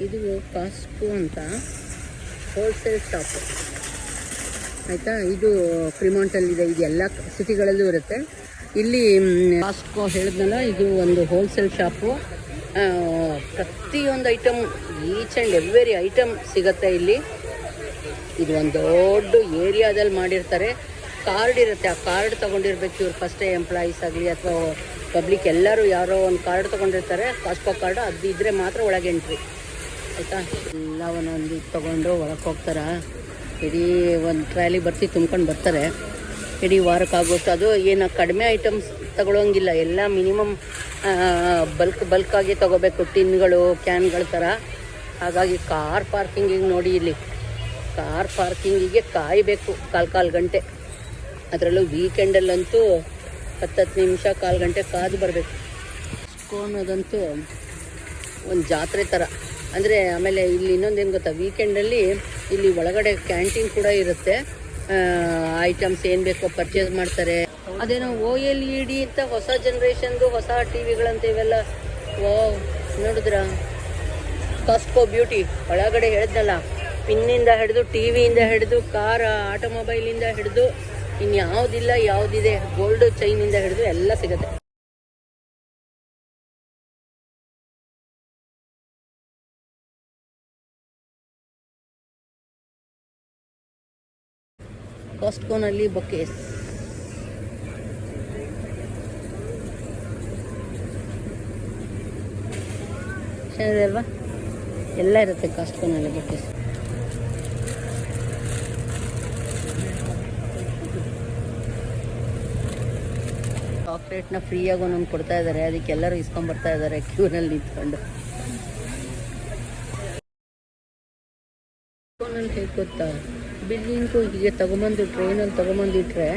ಇದು ಕಾಸ್ಕೋ ಅಂತ wholesale shop ಆಯಿತಾ. ಇದು ಫ್ರಿಮಾಂಟಲ್ಲಿದೆ, ಇದು ಎಲ್ಲ ಸಿಟಿಗಳಲ್ಲೂ ಇರುತ್ತೆ. ಇಲ್ಲಿ ಕಾಸ್ಕೋ ಹೇಳಿದ್ನಲ್ಲ, ಇದು ಒಂದು ಹೋಲ್ಸೇಲ್ ಶಾಪು. ಪ್ರತಿಯೊಂದು item, each and every item ಸಿಗುತ್ತೆ ಇಲ್ಲಿ. ಇದು ಒಂದು ದೊಡ್ಡ ಏರಿಯಾದಲ್ಲಿ ಮಾಡಿರ್ತಾರೆ. ಕಾರ್ಡ್ ಇರುತ್ತೆ, ಆ ಕಾರ್ಡ್ ತೊಗೊಂಡಿರ್ಬೇಕು ಇವ್ರು. ಫಸ್ಟೇ ಎಂಪ್ಲಾಯೀಸ್ ಆಗಲಿ ಅಥವಾ ಪಬ್ಲಿಕ್ ಎಲ್ಲರೂ ಯಾರೋ ಒಂದು ಕಾರ್ಡ್ ತೊಗೊಂಡಿರ್ತಾರೆ, ಕಾಸ್ಕೋ ಕಾರ್ಡ್. ಅದು ಇದ್ದರೆ ಮಾತ್ರ ಒಳಗೆ ಎಂಟ್ರಿ ಆಯಿತಾ. ಎಲ್ಲ ಒಂದೊಂದು ತೊಗೊಂಡು ಒಳಗೆ ಹೋಗ್ತಾರೆ. ಇಡೀ ಒಂದು ಟ್ರಾಲಿ ಬರ್ತಿ ತುಂಬ್ಕೊಂಡು ಬರ್ತಾರೆ. ಇಡೀ ವಾರಕ್ಕಾಗೋಷ್ಟು. ಅದು ಏನು ಕಡಿಮೆ ಐಟಮ್ಸ್ ತಗೊಳ್ಳೋಂಗಿಲ್ಲ, ಎಲ್ಲ ಮಿನಿಮಮ್ ಬಲ್ಕಾಗಿ ತೊಗೋಬೇಕು, ಟಿನ್ಗಳು, ಕ್ಯಾನ್ಗಳ ಥರ. ಹಾಗಾಗಿ ಕಾರ್ ಪಾರ್ಕಿಂಗಿಗೆ ನೋಡಿ, ಇಲ್ಲಿ ಕಾರ್ ಪಾರ್ಕಿಂಗಿಗೆ ಕಾಯಬೇಕು ಕಾಲು ಗಂಟೆ. ಅದರಲ್ಲೂ ವೀಕೆಂಡಲ್ಲಂತೂ 10 ನಿಮಿಷ, ಕಾಲು ಗಂಟೆ ಕಾದು ಬರಬೇಕು. ಅನ್ನೋದಂತೂ ಒಂದು ಜಾತ್ರೆ ಥರ. ಅಂದರೆ ಆಮೇಲೆ ಇಲ್ಲಿ ಇನ್ನೊಂದೇನು ಗೊತ್ತಾ, ವೀಕೆಂಡಲ್ಲಿ ಇಲ್ಲಿ ಒಳಗಡೆ ಕ್ಯಾಂಟೀನ್ ಕೂಡ ಇರುತ್ತೆ. ಐಟಮ್ಸ್ ಏನು ಬೇಕೋ ಪರ್ಚೇಸ್ ಮಾಡ್ತಾರೆ. ಅದೇನೋ OLED ಅಂತ ಹೊಸ ಜನ್ರೇಷನ್ದು ಹೊಸ ಟಿವಿಗಳಂತ ಇವೆಲ್ಲ. ನೋಡಿದ್ರ ಕಾಸ್ಕೋ ಬ್ಯೂಟಿ ಒಳಗಡೆ ಹೇಳಿದ್ನಲ್ಲ, ಪಿನ್ನಿಂದ ಹಿಡಿದು, ಟಿವಿಯಿಂದ ಹಿಡಿದು, ಕಾರ್, ಆಟೋಮೊಬೈಲಿಂದ ಹಿಡಿದು, ಇನ್ಯಾವುದಿಲ್ಲ ಯಾವುದಿದೆ, ಗೋಲ್ಡ್ ಚೈನಿಂದ ಹಿಡಿದು ಎಲ್ಲ ಸಿಗುತ್ತೆ. ಕಾಸ್ಕೋನಲ್ಲಿ ಬೊಕೇಸ್ ಚೆನ್ನಾಗಿದೆ ಅಲ್ವಾ? ಎಲ್ಲ ಇರುತ್ತೆ ಕಾಸ್ಕೋನಲ್ಲಿ ಬೊಕೇಸ್. ಚಾಕ್ಲೇಟ್ನ ಫ್ರೀಯಾಗಿ ಒಂದೊಂದು ಕೊಡ್ತಾ ಇದ್ದಾರೆ. ಅದಕ್ಕೆ ಎಲ್ಲರೂ ಇಸ್ಕೊಂಡ್ಬರ್ತಾ ಇದ್ದಾರೆ ಕ್ಯೂನಲ್ಲಿ ನಿಂತ್ಕೊಂಡು. ಹೇಗೆ ಗೊತ್ತಾ, ಬಿಲ್ಡಿಂಗು ಹೀಗೆ ತೊಗೊಂಬಂದು ಟ್ರೈನಲ್ಲಿ ತೊಗೊಂಬಂದಿಟ್ರೆ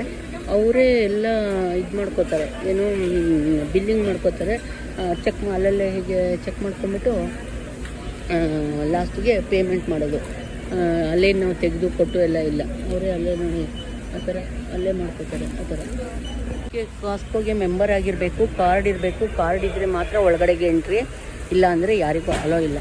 ಅವರೇ ಎಲ್ಲ ಇದು ಮಾಡ್ಕೋತಾರೆ, ಏನು ಬಿಲ್ಲಿಂಗ್ ಮಾಡ್ಕೋತಾರೆ. ಅಲ್ಲಲ್ಲೇ ಹೀಗೆ ಚೆಕ್ ಮಾಡ್ಕೊಂಬಿಟ್ಟು ಲಾಸ್ಟಿಗೆ ಪೇಮೆಂಟ್ ಮಾಡೋದು. ಅಲ್ಲೇ ನಾವು ತೆಗೆದು ಕೊಟ್ಟು ಎಲ್ಲ ಇಲ್ಲ, ಅವರೇ ಅಲ್ಲೇ ನೋಡಿ ಆ ಥರ ಅಲ್ಲೇ ಮಾಡ್ಕೋತಾರೆ. ಆ ಥರ ಕಾಸ್ಕೋಗೆ ಮೆಂಬರ್ ಆಗಿರಬೇಕು, ಕಾರ್ಡ್ ಇರಬೇಕು. ಕಾರ್ಡ್ ಇದ್ದರೆ ಮಾತ್ರ ಒಳಗಡೆಗೆ ಎಂಟ್ರಿ, ಇಲ್ಲ ಅಂದರೆ ಯಾರಿಗೂ ಅಲೋ ಇಲ್ಲ.